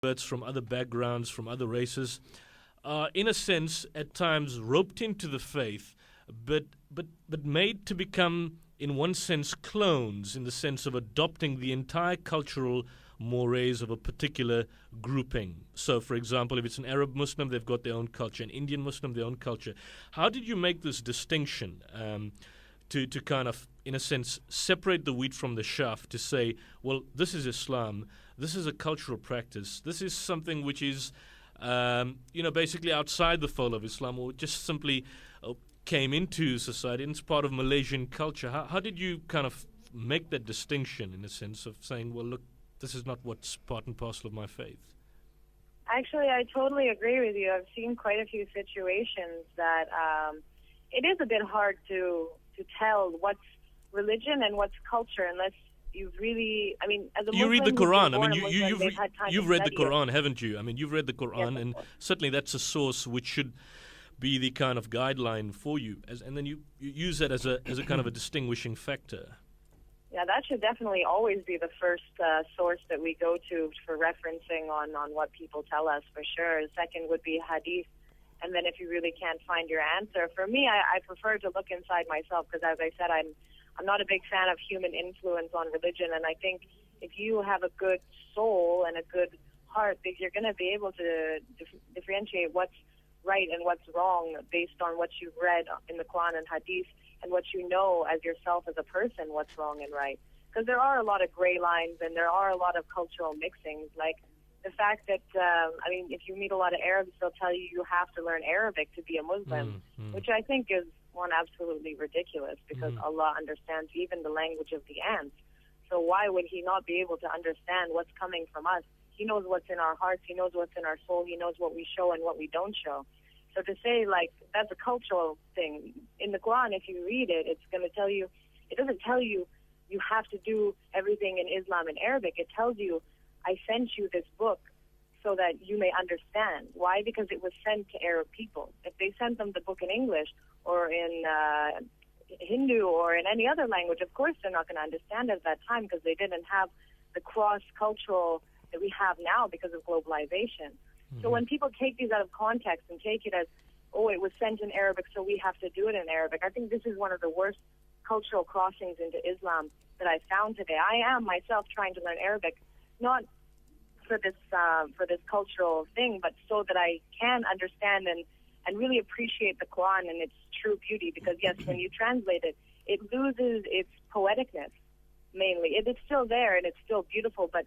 converts from other backgrounds, from other races, are in a sense at times roped into the faith, but made to become, in one sense, clones, in the sense of adopting the entire cultural mores of a particular grouping. So, for example, if it's an Arab Muslim, they've got their own culture. An Indian Muslim, their own culture. How did you make this distinction to kind of, in a sense, separate the wheat from the chaff, to say, well, this is Islam, this is a cultural practice, this is something which is, basically outside the fold of Islam, or just simply came into society and it's part of Malaysian culture? How did you kind of make that distinction, in a sense of saying, well, look, this is not what's part and parcel of my faith? Actually, I totally agree with you. I've seen quite a few situations that it is a bit hard to tell what's religion and what's culture unless you've really, I mean, as a Muslim, you read the Quran. I mean, you've read the Quran, it. Haven't you? I mean, you've read the Quran, Yes, and certainly that's a source which should be the kind of guideline for you, and then you use that as a kind of a distinguishing factor. Yeah, that should definitely always be the first source that we go to for referencing on what people tell us, for sure. The second would be hadith. And then if you really can't find your answer, for me, I prefer to look inside myself because, as I said, I'm not a big fan of human influence on religion. And I think if you have a good soul and a good heart, that you're going to be able to differentiate what's right and what's wrong based on what you've read in the Quran and hadith, and what you know as yourself as a person, what's wrong and right. Because there are a lot of gray lines and there are a lot of cultural mixings. Like the fact that, if you meet a lot of Arabs, they'll tell you you have to learn Arabic to be a Muslim, which I think is one absolutely ridiculous because Allah understands even the language of the ants. So why would He not be able to understand what's coming from us? He knows what's in our hearts. He knows what's in our soul. He knows what we show and what we don't show. So to say, like, that's a cultural thing. In the Quran, if you read it, it's going to tell you, it doesn't tell you you have to do everything in Islam in Arabic. It tells you, I sent you this book so that you may understand. Why? Because it was sent to Arab people. If they sent them the book in English or in Hindu or in any other language, of course they're not going to understand at that time because they didn't have the cross-cultural that we have now because of globalization. So when people take these out of context and take it as, oh, it was sent in Arabic, so we have to do it in Arabic, I think this is one of the worst cultural crossings into Islam that I've found today. I am myself trying to learn Arabic, not for this cultural thing, but so that I can understand and really appreciate the Quran and its true beauty. Because yes, when you translate it, it loses its poeticness. Mainly, it is still there and it's still beautiful, but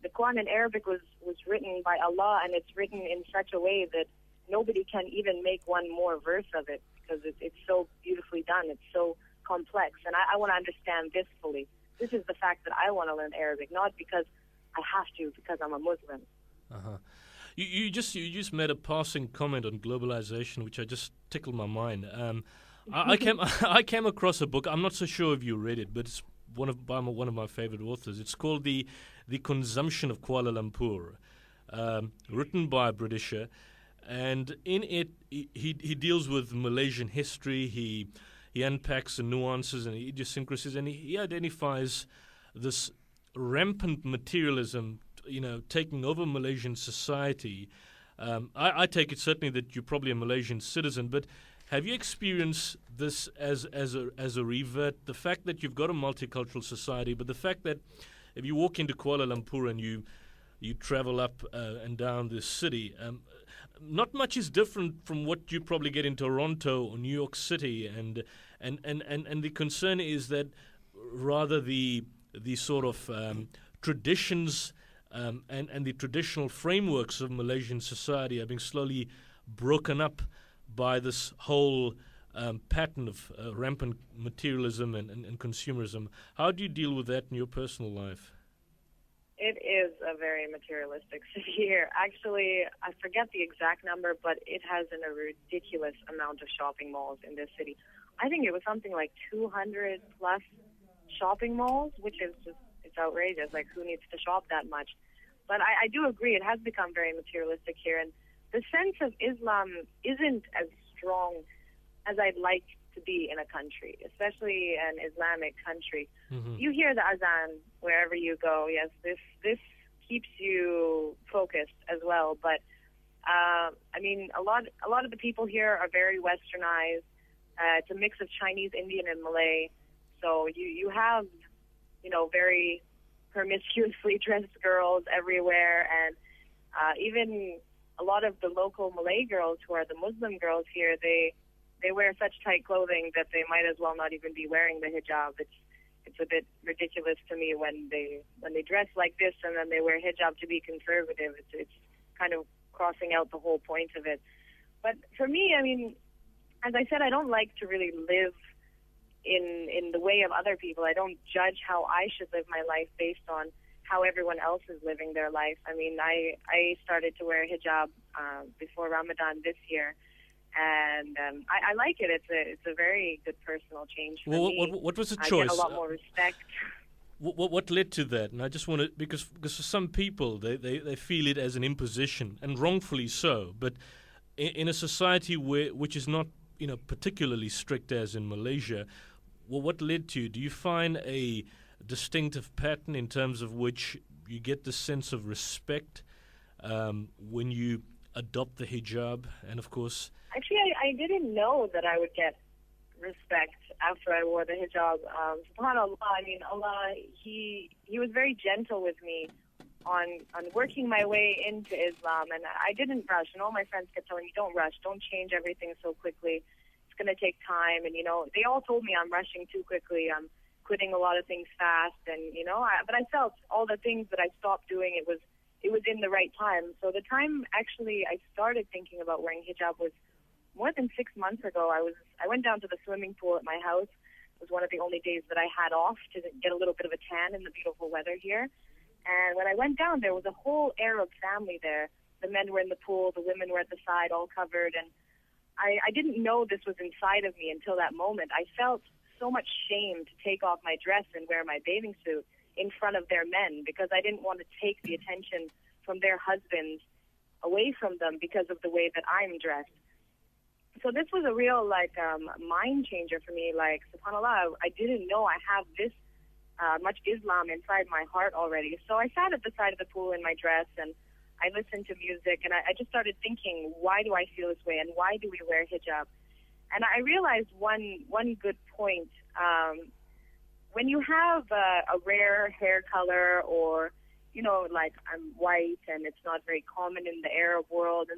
the Quran in Arabic was written by Allah, and it's written in such a way that nobody can even make one more verse of it because it's so beautifully done. It's so complex, and I want to understand this fully. This is the fact that I want to learn Arabic, not because I have to, because I'm a Muslim. You just made a passing comment on globalization, which I just tickled my mind. I came across a book. I'm not so sure if you read it, but it's by one of my favorite authors. It's called The Consumption of Kuala Lumpur, written by a Britisher, and in it he deals with Malaysian history. He unpacks the nuances and idiosyncrasies, and he identifies this rampant materialism, taking over Malaysian society. I take it certainly that you're probably a Malaysian citizen, but have you experienced this as a revert? The fact that you've got a multicultural society, but the fact that if you walk into Kuala Lumpur and you travel up and down this city, not much is different from what you probably get in Toronto or New York City, and the concern is that rather the sort of traditions and the traditional frameworks of Malaysian society are being slowly broken up by this whole pattern of rampant materialism and consumerism. How do you deal with that in your personal life? It is a very materialistic city here. Actually, I forget the exact number, but it has a ridiculous amount of shopping malls in this city. I think it was something like 200 plus shopping malls, which is just, it's outrageous. Like, who needs to shop that much? But I do agree, it has become very materialistic here. And the sense of Islam isn't as strong as I'd like to be in a country, especially an Islamic country. You hear the azan wherever you go. Yes, this keeps you focused as well. But I mean, a lot of the people here are very westernized. It's a mix of Chinese, Indian, and Malay. So you have, very promiscuously dressed girls everywhere, and even a lot of the local Malay girls who are the Muslim girls here, they wear such tight clothing that they might as well not even be wearing the hijab. It's a bit ridiculous to me when they dress like this and then they wear hijab to be conservative. It's kind of crossing out the whole point of it. But for me, I mean, as I said, I don't like to really live in the way of other people. I don't judge how I should live my life based on how everyone else is living their life. I mean, I started to wear hijab before Ramadan this year, and I like it. It's a very good personal change for me. What was the choice? I get a lot more respect. What led to that? And I just want to, because for some people, they feel it as an imposition, and wrongfully so. But in a society which is not, particularly strict as in Malaysia, what led to? Do you find a distinctive pattern in terms of which you get the sense of respect when you adopt the hijab? And of course, actually, I didn't know that I would get respect after I wore the hijab. SubhanAllah, I mean, Allah, He was very gentle with me on working my way into Islam, and I didn't rush. And all my friends kept telling me, don't rush, don't change everything so quickly. It's going to take time. And, they all told me I'm rushing too quickly. I'm quitting a lot of things fast. And, but I felt all the things that I stopped doing, it was in the right time. So the time actually I started thinking about wearing hijab was more than 6 months ago. I went down to the swimming pool at my house. It was one of the only days that I had off to get a little bit of a tan in the beautiful weather here. And when I went down, there was a whole Arab family there. The men were in the pool, the women were at the side, all covered. And I didn't know this was inside of me until that moment. I felt so much shame to take off my dress and wear my bathing suit in front of their men because I didn't want to take the attention from their husbands away from them because of the way that I'm dressed. So this was a real, mind changer for me. Like, subhanAllah, I didn't know I have this much Islam inside my heart already. So I sat at the side of the pool in my dress, and I listened to music, and I just started thinking, why do I feel this way, and why do we wear hijab? And I realized one good point. When you have a rare hair color, or, I'm white, and it's not very common in the Arab world,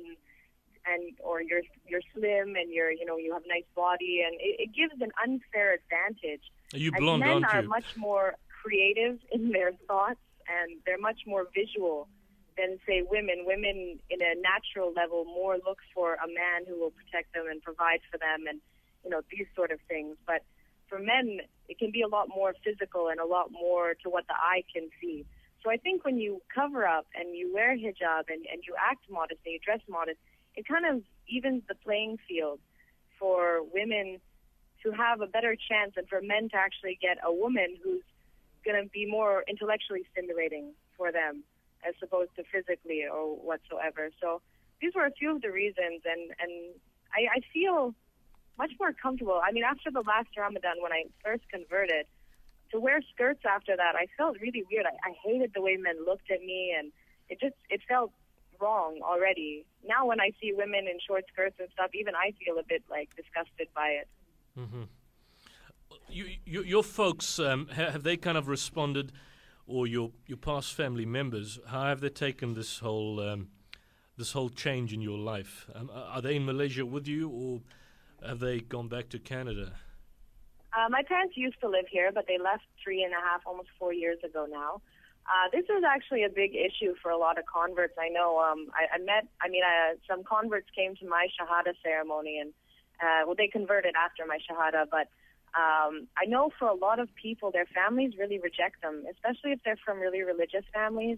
or you're slim and you have a nice body, and it gives an unfair advantage. You blonde, men aren't you? are much more creative in their thoughts, and they're much more visual than, say, women. Women, in a natural level, more look for a man who will protect them and provide for them, and these sort of things. But for men, it can be a lot more physical and a lot more to what the eye can see. So I think when you cover up and you wear hijab and you act modest and you dress modest, it kind of evens the playing field for women to have a better chance and for men to actually get a woman who's going to be more intellectually stimulating for them as opposed to physically or whatsoever. So these were a few of the reasons, and I feel much more comfortable. I mean, after the last Ramadan when I first converted, to wear skirts after that, I felt really weird. I hated the way men looked at me, and it felt wrong already. Now when I see women in short skirts and stuff, even I feel a bit disgusted by it. Mm-hmm. Your folks, have they kind of responded, or your past family members, how have they taken this whole change in your life? Are they in Malaysia with you, or have they gone back to Canada? My parents used to live here, but they left 3.5, almost 4 years ago now. This is actually a big issue for a lot of converts. I know some converts came to my Shahada ceremony, and they converted after my Shahada, but I know for a lot of people, their families really reject them, especially if they're from really religious families.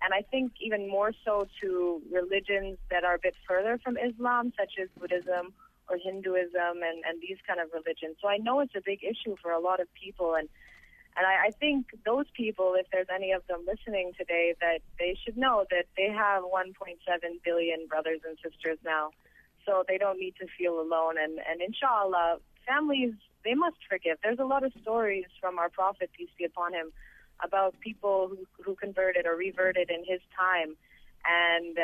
And I think even more so to religions that are a bit further from Islam, such as Buddhism or Hinduism and these kind of religions. So I know it's a big issue for a lot of people, and I think those people, if there's any of them listening today, that they should know that they have 1.7 billion brothers and sisters now. So they don't need to feel alone. And inshallah, families, they must forgive. There's a lot of stories from our Prophet, peace be upon him, about people who converted or reverted in his time. And,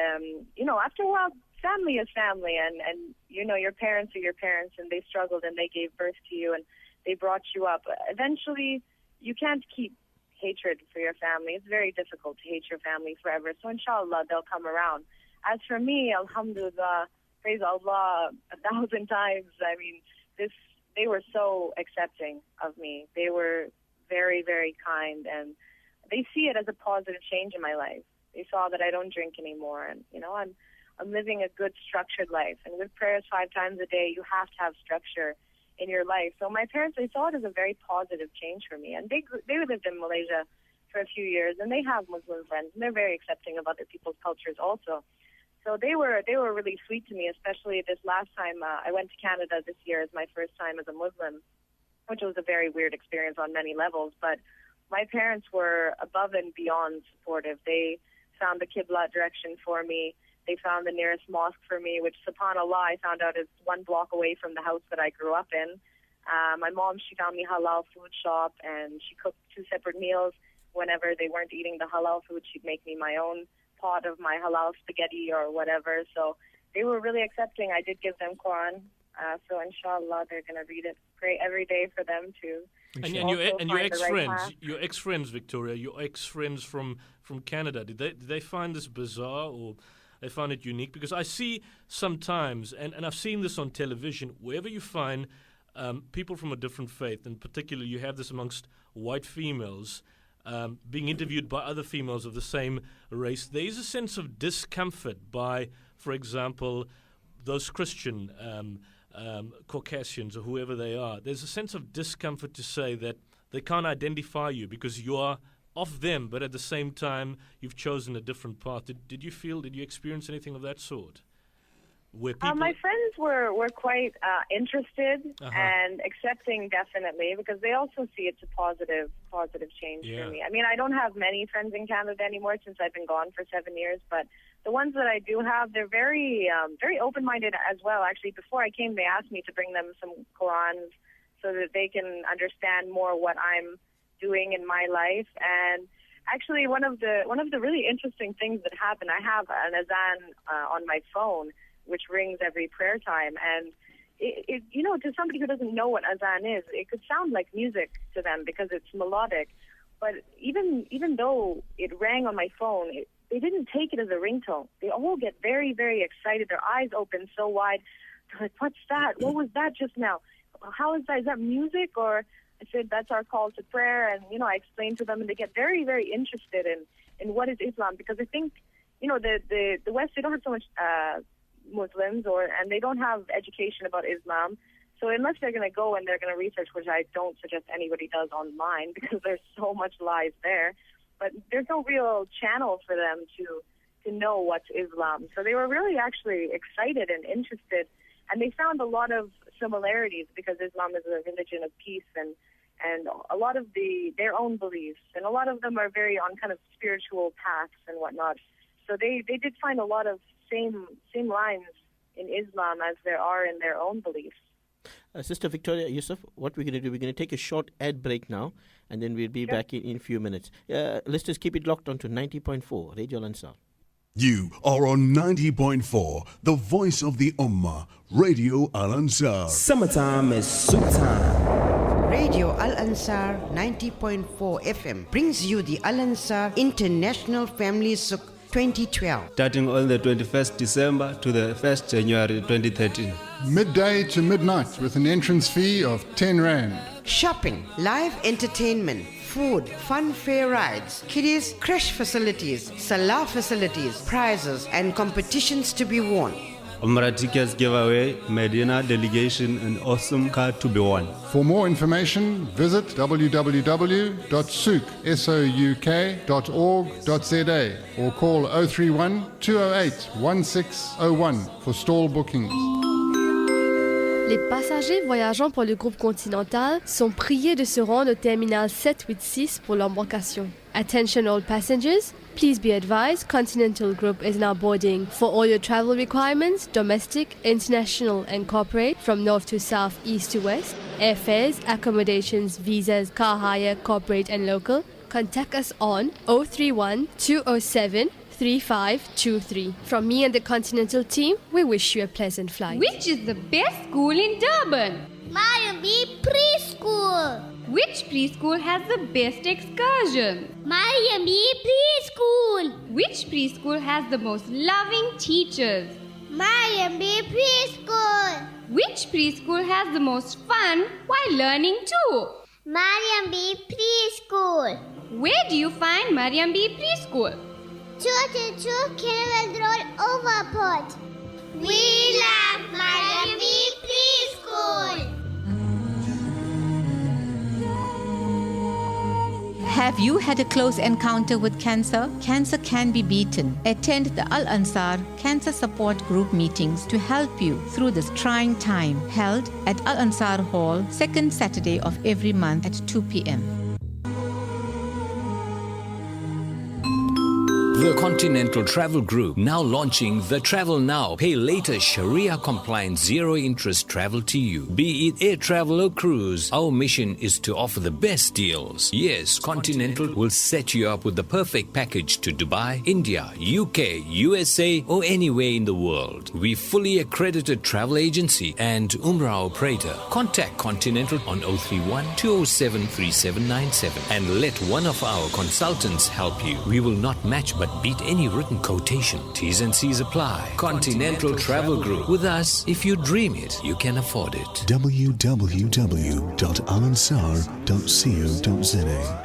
after a while, family is family, and your parents are your parents, and they struggled and they gave birth to you and they brought you up. Eventually, you can't keep hatred for your family. It's very difficult to hate your family forever. So inshallah, they'll come around. As for me, alhamdulillah, praise Allah 1,000 times. I mean, they were so accepting of me. They were very, very kind, and they see it as a positive change in my life. They saw that I don't drink anymore, and I'm living a good, structured life. And with prayers 5 times a day, you have to have structure in your life. So my parents, they saw it as a very positive change for me. And they lived in Malaysia for a few years, and they have Muslim friends, and they're very accepting of other people's cultures also. So they were really sweet to me, especially this last time. I went to Canada this year as my first time as a Muslim, which was a very weird experience on many levels. But my parents were above and beyond supportive. They found the Qibla direction for me. They found the nearest mosque for me, which, subhanAllah, I found out is 1 block away from the house that I grew up in. My mom, she found me halal food shop, and she cooked 2 separate meals. Whenever they weren't eating the halal food, she'd make me my own pot of my halal spaghetti or whatever. So they were really accepting. I did give them Quran. So inshallah, they're going to read it. Pray every day for them too. And your ex-friends, Victoria, your ex-friends from Canada, did they find this bizarre, or they find it unique? Because I see sometimes, and I've seen this on television, wherever you find people from a different faith, and particularly you have this amongst white females, being interviewed by other females of the same race, there is a sense of discomfort by, for example, those Christian Caucasians or whoever they are. There's a sense of discomfort to say that they can't identify you because you are of them, but at the same time you've chosen a different path. Did you experience anything of that sort? Where people my friends were quite interested and accepting, definitely, because they also see it's a positive change for me. I mean, I don't have many friends in Canada anymore since I've been gone for 7 years, but the ones that I do have, they're very very open-minded as well. Actually, before I came, they asked me to bring them some Qurans so that they can understand more what I'm doing in my life. And actually, one of the really interesting things that happened, I have an azan on my phone, which rings every prayer time. And, it to somebody who doesn't know what azan is, it could sound like music to them because it's melodic. But even though it rang on my phone, they didn't take it as a ringtone. They all get very, very excited. Their eyes open so wide. They're like, what's that? What was that just now? How is that? Is that music? Or I said, that's our call to prayer. And, I explained to them, and they get very, very interested in what is Islam. Because I think, the West, they don't have so much Muslims, and they don't have education about Islam. So unless they're going to go and they're going to research, which I don't suggest anybody does online because there's so much lies there, but there's no real channel for them to know what's Islam. So they were really actually excited and interested, and they found a lot of similarities because Islam is a religion of peace and a lot of their own beliefs, and a lot of them are very on kind of spiritual paths and whatnot. So they did find a lot of same lines in Islam as there are in their own beliefs. Sister Victoria, Yusuf, what we're going to do, we're going to take a short ad break now, and then we'll be back in a few minutes. Let's just keep it locked onto 90.4 Radio Ansaar. You are on 90.4, the voice of the Ummah, Radio Al-Ansar. Summertime is soup time. Radio Al-Ansar 90.4 FM brings you the Al-Ansar International Family Souk 2012. Starting on the 21st December to the 1st January 2013. Midday to midnight with an entrance fee of 10 Rand. Shopping, live entertainment, food, fun fair rides, kiddies, crash facilities, salah facilities, prizes and competitions to be won. Umrah tickets giveaway, Medina delegation and awesome car to be won. For more information, visit www.souk.org.za or call 031 208 1601 for stall bookings. Les passagers voyageant pour le groupe continental sont priés de se rendre au terminal 786 pour l'embarcation. Attention all passengers, please be advised Continental Group is now boarding. For all your travel requirements, domestic, international and corporate, from north to south, east to west, airfares, accommodations, visas, car hire, corporate and local, contact us on 031 207 3523. From me and the Continental team, we wish you a pleasant flight. Which is the best school in Durban? Mariam B Preschool. Which preschool has the best excursion? Mariam B Preschool. Which preschool has the most loving teachers? Mariam B Preschool. Which preschool has the most fun while learning too? Mariam B Preschool. Where do you find Mariam B Preschool? 222 Kennel Road, Overport. We love Mariam B Preschool. Have you had a close encounter with cancer? Cancer can be beaten. Attend the Al-Ansar Cancer Support Group meetings to help you through this trying time. Held at Al-Ansar Hall, second Saturday of every month at 2 p.m. The Continental Travel Group now launching the Travel Now, Pay Later Sharia compliant zero interest travel to you. Be it air travel or cruise, our mission is to offer the best deals. Yes, Continental will set you up with the perfect package to Dubai, India, UK, USA or anywhere in the world. We fully accredited travel agency and Umrah operator. Contact Continental on 031 207 3797 and let one of our consultants help you. We will not match but beat any written quotation. T's and C's apply. Continental Travel Group. With us, if you dream it, you can afford it. www.alansar.co.za.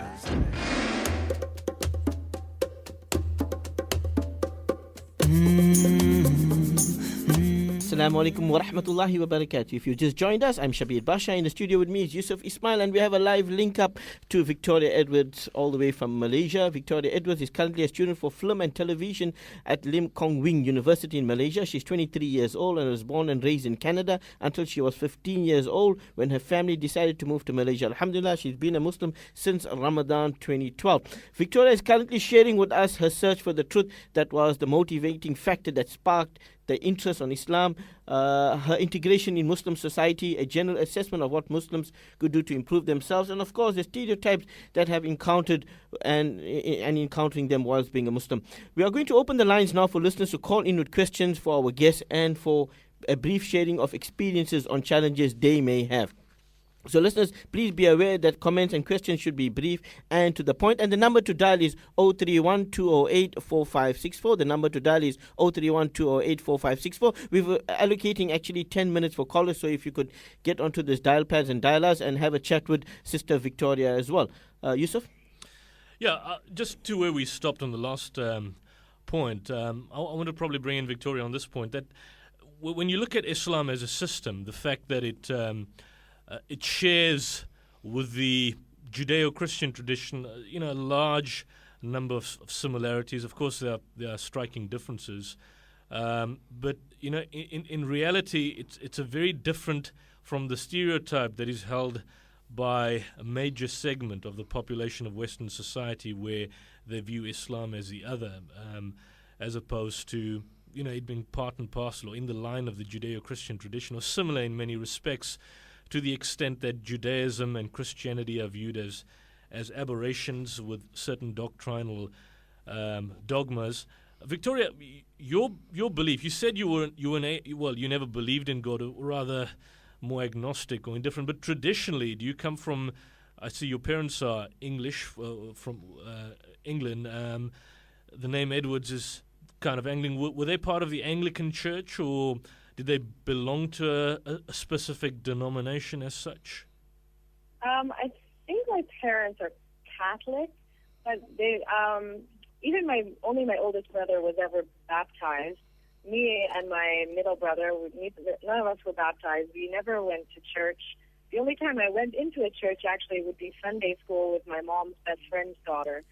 Assalamu alaikum wa rahmatullahi wa barakatuh. If you just joined us, I'm Shabir Basha. In the studio with me is Yusuf Ismail, and we have a live link up to Victoria Edwards all the way from Malaysia. Victoria Edwards is currently a student for film and television at Lim Kong Wing University in Malaysia. She's 23 years old and was born and raised in Canada until she was 15 years old when her family decided to move to Malaysia. Alhamdulillah, she's been a Muslim since Ramadan 2012. Victoria is currently sharing with us her search for the truth that was the motivating factor that sparked the interest on Islam, her integration in Muslim society, a general assessment of what Muslims could do to improve themselves, and of course the stereotypes that have encountered and encountering them whilst being a Muslim. We are going to open the lines now for listeners to call in with questions for our guests and for a brief sharing of experiences on challenges they may have. So listeners, please be aware that comments and questions should be brief and to the point. And the number to dial is 031 208 4564. The number to dial is 031 208 4564. We're allocating actually 10 minutes for callers. So if you could get onto this dial pads and dial us and have a chat with Sister Victoria as well. Yusuf? Yeah, just to where we stopped on the last point, I want to probably bring in Victoria on this point, that when you look at Islam as a system, the fact that it shares with the Judeo-Christian tradition, a large number of similarities. Of course, there are striking differences, but in reality, it's a very different from the stereotype that is held by a major segment of the population of Western society, where they view Islam as the other, as opposed to it being part and parcel or in the line of the Judeo-Christian tradition, or similar in many respects, to the extent that Judaism and Christianity are viewed as aberrations with certain doctrinal dogmas. Victoria, your belief, you said you never believed in God, or rather more agnostic or indifferent, but traditionally, do you come from, I see your parents are English, from England, the name Edwards is kind of Anglican. Were they part of the Anglican Church, or did they belong to a specific denomination as such? I think my parents are Catholic, but they only my oldest brother was ever baptized. Me and my middle brother, none of us were baptized. We never went to church. The only time I went into a church actually would be Sunday school with my mom's best friend's daughter.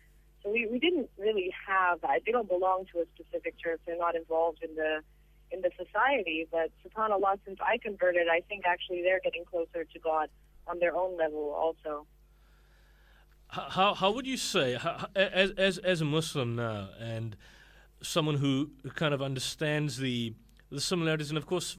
So we didn't really have that. They don't belong to a specific church. They're not involved in the society, but subhanAllah, since I converted, I think actually they're getting closer to God on their own level also. How would you say, as a Muslim now, and someone who kind of understands the similarities, and of course